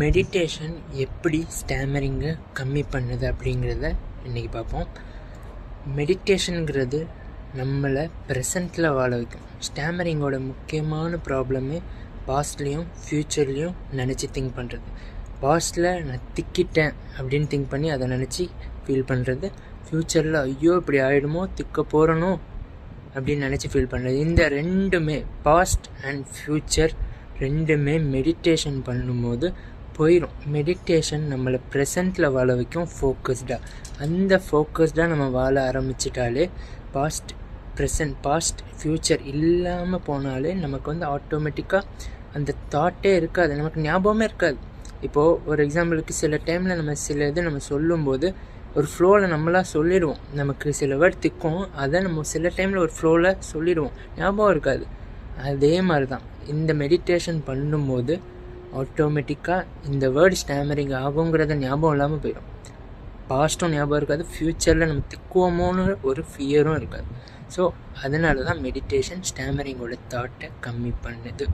Meditation எப்படி ஸ்டாமரிங்கை கம்மி பண்ணுது அப்படிங்கிறத இன்றைக்கி பார்ப்போம். மெடிடேஷனுங்கிறது நம்மளை ப்ரெசண்ட்டில் வாழ வைக்கும். ஸ்டாமரிங்கோட முக்கியமான ப்ராப்ளமே பாஸ்ட்லேயும் ஃப்யூச்சர்லேயும் நினச்சி திங்க் பண்ணுறது. பாஸ்ட்டில் நான் திக்கிட்டேன் அப்படின்னு திங்க் பண்ணி அதை நினச்சி ஃபீல் பண்ணுறது. ஃப்யூச்சரில் ஐயோ இப்படி ஆகிடுமோ, திக்க போகிறனோ அப்படின்னு நினச்சி ஃபீல் பண்ணுறது. இந்த ரெண்டுமே, பாஸ்ட் அண்ட் ஃப்யூச்சர் ரெண்டுமே மெடிடேஷன் பண்ணும்போது போயிடும். மெடிடேஷன் நம்மளை ப்ரெசண்ட்டில் வாழ வைக்கும் ஃபோக்கஸ்டாக. அந்த ஃபோக்கஸ்டாக நம்ம வாழ ஆரம்பிச்சிட்டாலே பாஸ்ட் ஃப்யூச்சர் இல்லாமல் போனாலே நமக்கு ஆட்டோமேட்டிக்காக அந்த தாட்டே இருக்காது, நமக்கு ஞாபகமே இருக்காது. இப்போது ஒரு எக்ஸாம்பிளுக்கு சில டைமில் நம்ம சொல்லும்போது ஒரு ஃப்ளோவில் நம்மளாக சொல்லிடுவோம். நமக்கு சில வேர்ட் திக்கும், அதை நம்ம சில டைமில் ஒரு ஃப்ளோவில் சொல்லிடுவோம், ஞாபகம் இருக்காது. அதே மாதிரி தான் இந்த மெடிடேஷன் பண்ணும்போது ஆட்டோமேட்டிக்காக இந்த வேர்டு ஸ்டாமரிங் ஆகுங்கிறத ஞாபகம் இல்லாமல் போயிடும். பாஸ்ட்டும் ஞாபகம் இருக்காது, ஃப்யூச்சரில் நம்ம திக்குவோமோன்னு ஒரு ஃபியரும் இருக்காது. ஸோ அதனால தான் மெடிடேஷன் ஸ்டாமரிங்கோட தாட்டை கம்மி பண்ணுது.